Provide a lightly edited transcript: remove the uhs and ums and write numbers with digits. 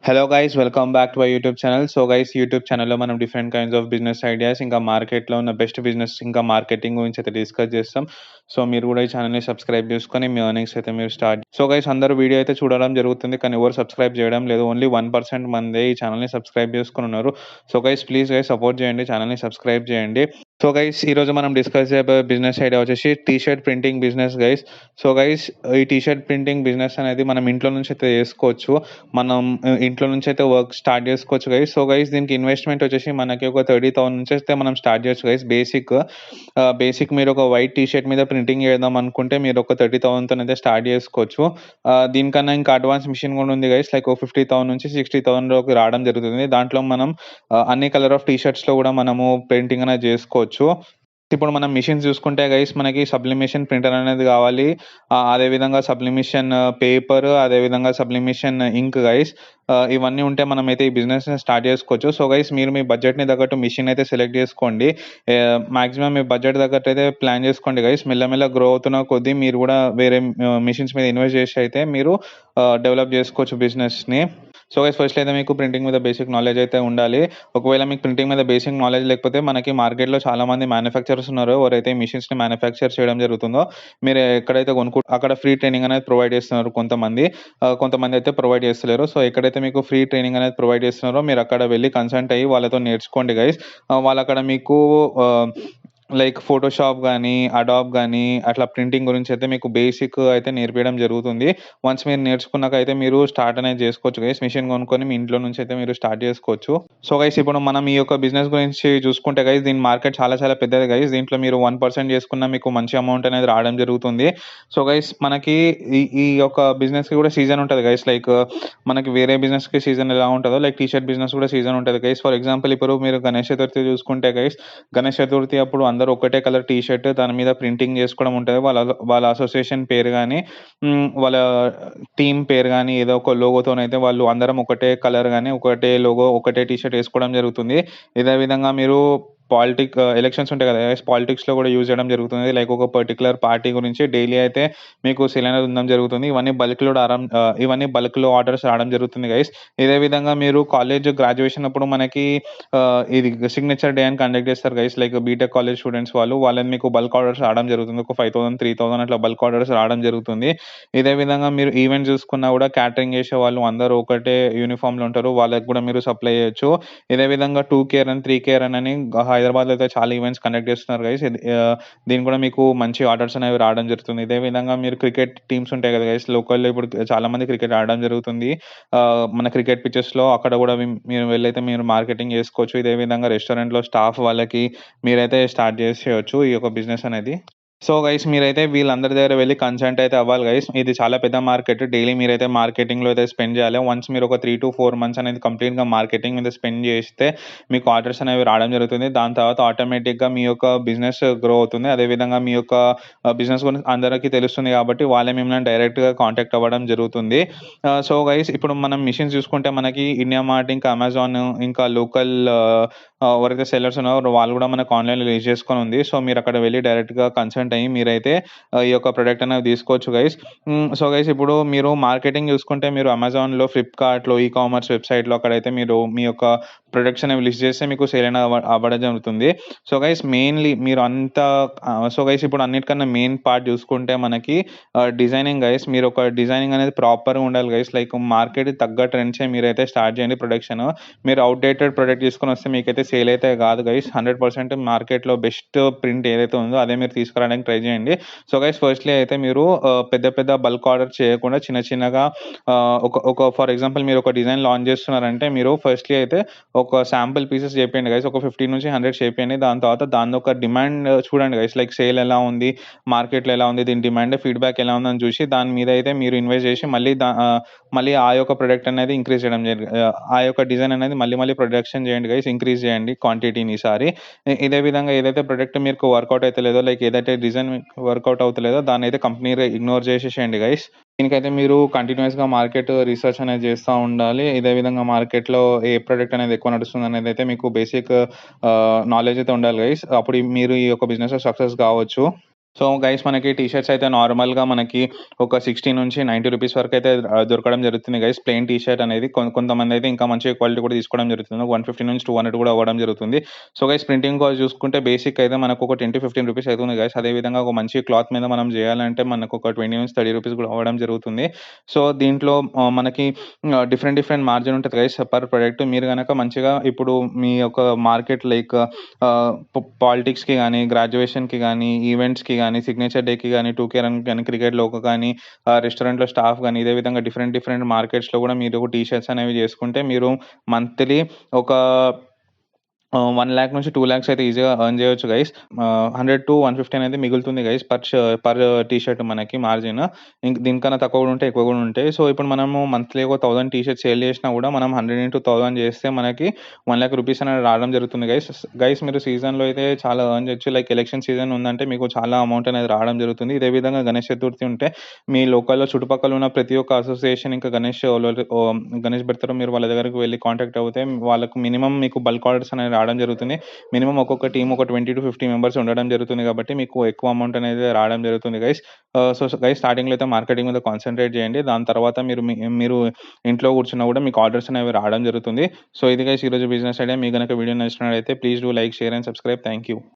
Hello guys, welcome back to my YouTube channel. So guys, YouTube ఛానల్లో మనం different kinds of business ideas, ఇంకా మార్కెట్లో ఉన్న best business, ఇంకా మార్కెటింగ్ గురించి అయితే డిస్కస్ చేస్తాం. సో మీరు కూడా ఈ ఛానల్ని సబ్స్క్రైబ్ చేసుకొని మీ ఎర్నింగ్స్ అయితే మీరు స్టార్ట్. సో గైస్, అందరూ వీడియో అయితే చూడడం జరుగుతుంది, కానీ ఎవరు సబ్స్క్రైబ్ చేయడం లేదు. ఓన్లీ 1% మందే ఈ ఛానల్ని సబ్స్క్రైబ్ చేసుకుని ఉన్నారు. So guys, please guys support చేయండి, ఛానల్ని సబ్స్క్రైబ్ చేయండి. సో గైస్, ఈరోజు మనం డిస్కస్ చేయబోయే బిజినెస్ ఐడియా వచ్చేసి T shirt printing business guys. So guys, ఈ టీ షర్ట్ ప్రింటింగ్ బిజినెస్ అనేది మనం ఇంట్లో నుంచి అయితే చేసుకోవచ్చు. మనం ఇంట్లో నుంచి అయితే వర్క్ స్టార్ట్ చేసుకోవచ్చు గైస్. సో గైస్, దీనికి ఇన్వెస్ట్మెంట్ వచ్చేసి మనకి ఒక 30,000 నుంచి అయితే మనం స్టార్ట్ చేయొచ్చు గైస్. బేసిక్ మీరు ఒక వైట్ టీ షర్ట్ మీద ప్రింటింగ్ చేద్దాం అనుకుంటే మీరు ఒక 30,000తో అయితే స్టార్ట్ చేసుకోవచ్చు. దీనికన్నా ఇంకా అడ్వాన్స్ మిషన్ కూడా ఉంది గైస్. లైక్ 50,000 నుంచి 60,000లోకి రావడం జరుగుతుంది. దాంట్లో మనం అన్ని కలర్ ఆఫ్ టీ షర్ట్స్లో కూడా మనము ప్రింటింగ్ అనేది చేసుకోవచ్చు. ఇప్పుడు మనం మిషన్స్ చూసుకుంటే గైస్, మనకి సబ్లిమేషన్ ప్రింటర్ అనేది కావాలి. అదేవిధంగా సబ్లిమేషన్ పేపర్, అదేవిధంగా సబ్లిమేషన్ ఇంక్ గైస్. ఇవన్నీ ఉంటే మనం అయితే ఈ బిజినెస్ స్టార్ట్ చేసుకోవచ్చు. సో గైస్, మీరు మీ బడ్జెట్ని తగ్గట్టు మిషన్ అయితే సెలెక్ట్ చేసుకోండి. మాక్సిమం మీ బడ్జెట్ తగ్గట్టు అయితే ప్లాన్ చేసుకోండి గైస్. మెల్లమెల్ల గ్రో అవుతున్న కొద్దీ మీరు కూడా వేరే మిషన్స్ మీద ఇన్వెస్ట్ చేసి అయితే మీరు డెవలప్ చేసుకోవచ్చు బిజినెస్ని. సో గైస్, ఫస్ట్ అయితే మీకు ప్రింటింగ్ మీద బేసిక్ నాలెడ్జ్ అయితే ఉండాలి. ఒకవేళ మీకు ప్రింటింగ్ మీద బేసిక్ నాలెడ్జ్ లేకపోతే మనకి మార్కెట్లో చాలా మంది మ్యానుఫ్యాక్చరర్స్ ఉన్నారు. ఎవరైతే మిషన్స్ని మ్యానుఫ్యాక్చర్ చేయడం జరుగుతుందో మీరు ఎక్కడైతే అక్కడ ఫ్రీ ట్రైనింగ్ అనేది ప్రొవైడ్ చేస్తున్నారు కొంతమంది అయితే ప్రొవైడ్ చేస్తలేరు. సో ఎక్కడైతే మీకు ఫ్రీ ట్రైనింగ్ అనేది ప్రొవైడ్ చేస్తున్నారో మీరు అక్కడ వెళ్ళి కన్సల్ట్ అయ్యి వాళ్ళతో నేర్చుకోండి గైస్. వాళ్ళు అక్కడ మీకు లైక్ ఫోటోషాప్ కానీ, అడాబ్ కానీ అట్లా ప్రింటింగ్ గురించి అయితే మీకు బేసిక్ అయితే నేర్పించడం జరుగుతుంది. వన్స్ మీరు నేర్చుకున్నాక అయితే మీరు స్టార్ట్ అనేది చేసుకోవచ్చు గైస్. మిషన్ కొనుక్కొని మీ ఇంట్లో నుంచి అయితే మీరు స్టార్ట్ చేసుకోవచ్చు. సో గైస్, ఇప్పుడు మనం ఈ యొక్క బిజినెస్ గురించి చూసుకుంటే గైస్, దీని మార్కెట్ చాలా చాలా పెద్దది గైస్. దీంట్లో మీరు 1% చేసుకున్న మీకు మంచి అమౌంట్ అనేది రావడం జరుగుతుంది. సో గైస్, మనకి ఈ యొక్క బిజినెస్కి కూడా సీజన్ ఉంటుంది గైస్. లైక్ మనకి వేరే బిజినెస్కి సీజన్ ఎలా ఉంటుందో లైక్ టీ షర్ట్ బిజినెస్ కూడా సీజన్ ఉంటుంది గైస్. ఫర్ ఎగ్జాంపుల్, ఇప్పుడు మీరు గణేష్ చతుర్థి చూసుకుంటే గైస్, గణేష్ చతుర్థి అప్పుడు అందరూ ఒకటే కలర్ టీ షర్ట్ దాని మీద ప్రింటింగ్ చేసుకోవడం ఉంటుంది. వాళ్ళ అసోసియేషన్ పేరు కానీ, వాళ్ళ టీమ్ పేరు కానీ, ఏదో ఒక లోగోతోనైతే వాళ్ళు అందరం ఒకటే కలర్ కానీ, ఒకటే లోగో, ఒకటే టీ షర్ట్ వేసుకోవడం జరుగుతుంది. ఇదే విధంగా మీరు ఎలక్షన్స్ ఉంటాయి కదా, పాలిటిక్స్లో కూడా యూజ్ చేయడం జరుగుతుంది. లైక్ ఒక పర్టికులర్ పార్టీ గురించి డైలీ అయితే మీకు సేల్ అనేది ఉండడం జరుగుతుంది. ఇవన్నీ బల్క్లో ఆర్డర్స్ రావడం జరుగుతుంది గైస్. ఇదే విధంగా మీరు కాలేజ్ గ్రాడ్యుయేషన్ అప్పుడు మనకి ఇది సిగ్నేచర్ డే అని కండక్ట్ చేస్తారు guys. Like BTech college students వాళ్ళని మీకు బల్క్ ఆర్డర్స్ రావడం జరుగుతుంది. ఒక 5,000, 3,000 అట్లా బల్క్ ఆర్డర్స్ రావడం జరుగుతుంది. ఇదే విధంగా మీరు ఈవెంట్ చూసుకున్నా కూడా క్యాటరింగ్ చేసే వాళ్ళు అందరూ ఒకటే యూనిఫామ్లో ఉంటారు, వాళ్ళకి కూడా మీరు సప్లై చేయొచ్చు. ఇదే విధంగా 2KR అని, 3KR అని హైదరాబాద్లో అయితే చాలా ఈవెంట్స్ కండక్ట్ చేస్తున్నారు గైస్. దీని కూడా మీకు మంచి ఆర్డర్స్ అనేవి రావడం జరుగుతుంది. ఇదే విధంగా మీరు క్రికెట్ టీమ్స్ ఉంటాయి కదా గైస్, లోకల్లో ఇప్పుడు చాలా మంది క్రికెట్ ఆడడం జరుగుతుంది. మన క్రికెట్ పిచెస్లో అక్కడ కూడా మీరు వెళ్ళైతే మీరు మార్కెటింగ్ చేసుకోవచ్చు. ఇదే విధంగా రెస్టారెంట్లో స్టాఫ్ వాళ్ళకి మీరైతే స్టార్ట్ చేసేయచ్చు ఈ యొక్క బిజినెస్ అనేది. సో గైస్, మీరైతే వీళ్ళందరి దగ్గర వెళ్ళి కన్సల్ట్ అయితే అవ్వాలి గైస్. ఇది చాలా పెద్ద మార్కెట్. డైలీ మీరైతే మార్కెటింగ్లో అయితే స్పెండ్ చేయాలి. వన్స్ మీరు ఒక 3 to 4 months అనేది కంప్లీట్గా మార్కెటింగ్ మీద స్పెండ్ చేస్తే మీకు ఆర్డర్స్ అనేవి రావడం జరుగుతుంది. దాని తర్వాత ఆటోమేటిక్గా మీ యొక్క బిజినెస్ గ్రో అవుతుంది. అదేవిధంగా మీ యొక్క బిజినెస్ గురించి అందరికీ తెలుస్తుంది కాబట్టి వాళ్ళే మిమ్మల్ని డైరెక్ట్గా కాంటాక్ట్ అవ్వడం జరుగుతుంది. సో గైస్, ఇప్పుడు మనం మిషన్స్ చూసుకుంటే మనకి ఇండియా మార్ట్, ఇంకా అమెజాన్, ఇంకా లోకల్ ఎవరైతే సెల్లర్స్ ఉన్నారో వాళ్ళు కూడా మనకు ఆన్లైన్లో రిలీజ్ చేసుకొని ఉంది. సో మీరు అక్కడ వెళ్ళి డైరెక్ట్గా కన్సల్ట్ అయ్యి మీరైతే ఈ యొక్క ప్రొడక్ట్ అనేది తీసుకోవచ్చు గైస్. సో గైస్, ఇప్పుడు మీరు మార్కెటింగ్ చూసుకుంటే మీరు అమెజాన్లో, ఫ్లిప్కార్ట్లో, ఈ కామర్స్ వెబ్సైట్లో అక్కడైతే మీరు మీ యొక్క ప్రొడక్ట్స్ అనేవి లిస్ట్ చేస్తే మీకు సేల్ అనేది అవ్వడం జరుగుతుంది. సో గైస్, మెయిన్లీ మీరు సో గైస్, ఇప్పుడు అన్నిటికన్నా మెయిన్ పార్ట్ చూసుకుంటే మనకి డిజైనింగ్ గైస్. మీరు ఒక డిజైనింగ్ అనేది ప్రాపర్గా ఉండాలి గైస్. లైక్ మార్కెట్ తగ్గ ట్రెండ్సే మీరైతే స్టార్ట్ చేయండి ప్రొడక్షన్. మీరు అవుట్డేటెడ్ ప్రొడక్ట్ తీసుకొని వస్తే మీకైతే సేల్ అయితే కాదు గైస్. 100% మార్కెట్లో బెస్ట్ ప్రింట్ ఏదైతే ఉందో అదే మీరు తీసుకురావడానికి ట్రై చేయండి. సో గైస్, ఫస్ట్లీ అయితే మీరు పెద్ద పెద్ద బల్క్ ఆర్డర్ చేయకుండా చిన్న చిన్నగా ఒక ఫర్ ఎగ్జాంపుల్ మీరు ఒక డిజైన్ లాంచ్ చేస్తున్నారంటే మీరు ఫస్ట్లీ అయితే ఒక శాంపుల్ పీసెస్ చేయండి గైస్. ఒక 50 నుంచి 100 చేయండి. దాని తర్వాత దాని ఒక డిమాండ్ చూడండి గైస్. లైక్ సేల్ ఎలా ఉంది, మార్కెట్లో ఎలా ఉంది, దీని డిమాండ్ ఫీడ్బ్యాక్ ఎలా ఉందని చూసి దాని మీద అయితే మీరు ఇన్వెస్ట్ చేసి మళ్ళీ ఆ యొక్క ప్రొడక్ట్ అనేది ఇంక్రీజ్ చేయడం ఆ యొక్క డిజైన్ అనేది మళ్ళీ ప్రొడక్షన్ చేయండి గైస్. ఇంక్రీజ్ చేయండి క్వాంటిటీని ఈసారి. ఇదే విధంగా ఏదైతే ప్రొడక్ట్ మీకు వర్కౌట్ అయితే లేదో, లైక్ ఏదైతే డిజైన్ వర్కౌట్ అవుతలేదో దాన్ని అయితే కంపెనీ ఇగ్నోర్ చేసేసేయండి గైస్. దీనికైతే మీరు కంటిన్యూస్గా మార్కెట్ రీసెర్చ్ అనేది చేస్తూ ఉండాలి. ఇదే విధంగా మార్కెట్లో ఏ ప్రొడక్ట్ అనేది ఎక్కువ నడుస్తుంది అనేది అయితే మీకు బేసిక్ నాలెడ్జ్ అయితే ఉండాలి గైస్. అప్పుడు మీరు ఈ యొక్క బిజినెస్ సక్సెస్ కావచ్చు. సో గైస్ మనకి టీ షర్ట్స్ అయితే నార్మల్‌గా మనకి ఒక 60-90 రూపీస్ వరకైతే దొరకడం జరుగుతుంది గైస్. ప్లెయిన్ టీ షర్ట్ అనేది కొంతమందైతే ఇంకా మంచి క్వాలిటీ కూడా తీసుకోవడం జరుగుతుంది. 150-200 కూడా అవ్వడం జరుగుతుంది. సో గైస్ ప్రింటింగ్ కాస్ట్ చూసుకుంటే బేసిక్ అయితే మనకు ఒక 10-15 రూపీస్ అవుతుంది గైస్. అదే విధంగా ఒక మంచి క్లాత్ మీద మనం చేయాలంటే మనకు ఒక 20-30 రూపీస్ కూడా అవ్వడం జరుగుతుంది. సో దీంట్లో మనకి డిఫరెంట్ డిఫరెంట్ మార్జిన్ ఉంటది గైస్ పర్ ప్రొడక్ట్. మీరు గనక మంచిగా ఇప్పుడు మీ యొక్క మార్కెట్ లైక్ పాలిటిక్స్‌కి గానీ, గ్రాడ్యుయేషన్‌కి గానీ, ఈవెంట్స్‌కి గానీ, సిగ్నేచర్ డేకి గానీ, 2కే రన్‌కి గానీ, క్రికెట్‌లోకి గానీ, రెస్టారెంట్‌లో స్టాఫ్ గానీ, ఇదే విధంగా డిఫరెంట్ డిఫరెంట్ మార్కెట్స్‌లో గూడా మీరు టీ షర్ట్స్ అనేవి చేసుకుంటే మీరు మంత్లీ ఒక 1,00,000 నుంచి 2,00,000 అయితే ఈజీగా ఎర్న్ చేయొచ్చు గైస్. 100-150 అనేది మిగులుతుంది గైస్ పర్ టీ షర్ట్ మనకి మార్జిన్. దీనికన్నా తక్కువ గూడా ఉంటాయి, ఎక్కువ గూడా ఉంటాయి. సో ఇప్పుడు మనము మంత్లీ ఒక 1000 టీ షర్ట్స్ సేల్ చేసినా గూడా మనం 100 into 1000 చేస్తే మనకి 1,00,000 రూపీస్ అనేది రావడం జరుగుతుంది గైస్. గైస్ మీరు సీజన్‌లో అయితే చాలా ఎర్న్ చేయొచ్చు. లైక్ ఎలక్షన్ సీజన్ ఉందంటే మీకు చాలా అమౌంట్ అనేది రావడం జరుగుతుంది. ఇదే విధంగా గణేష్ చతుర్థి ఉంటే మీ లోకల్‌లో చుట్టుపక్కల ఉన్న ప్రతి ఒక్క అసోసియేషన్ ఇంకా గణేష్ పెడతారో మీరు వాళ్ళ దగ్గరికి వెళ్లి కాంటాక్ట్ అవుతే వాళ్ళకు మినిమమ్ మీకు బల్క్ ఆర్డర్స్ అనేవి రావడం జరుగుతుంది. మినిమమ్ ఒక్కొక్క టీమ్ ఒక 20-50 మెంబర్స్ ఉండడం జరుగుతుంది కాబట్టి మీకు ఎక్కువ అమౌంట్ అనేది రావడం జరుగుతుంది గైస్. సో గైస్ స్టార్టింగ్‌లో అయితే మార్కెటింగ్ మీద కాన్సంట్రేట్ చేయండి. దాని తర్వాత మీరు ఇంట్లో కూర్చున్నా కూడా మీకు ఆర్డర్స్ అనేవి రావడం జరుగుతుంది. సో ఇది గైస్ ఈరోజు బిజినెస్ ఐడియా. మీకు గనక వీడియో నచ్చినట్లయితే please do like, share and subscribe. Thank you.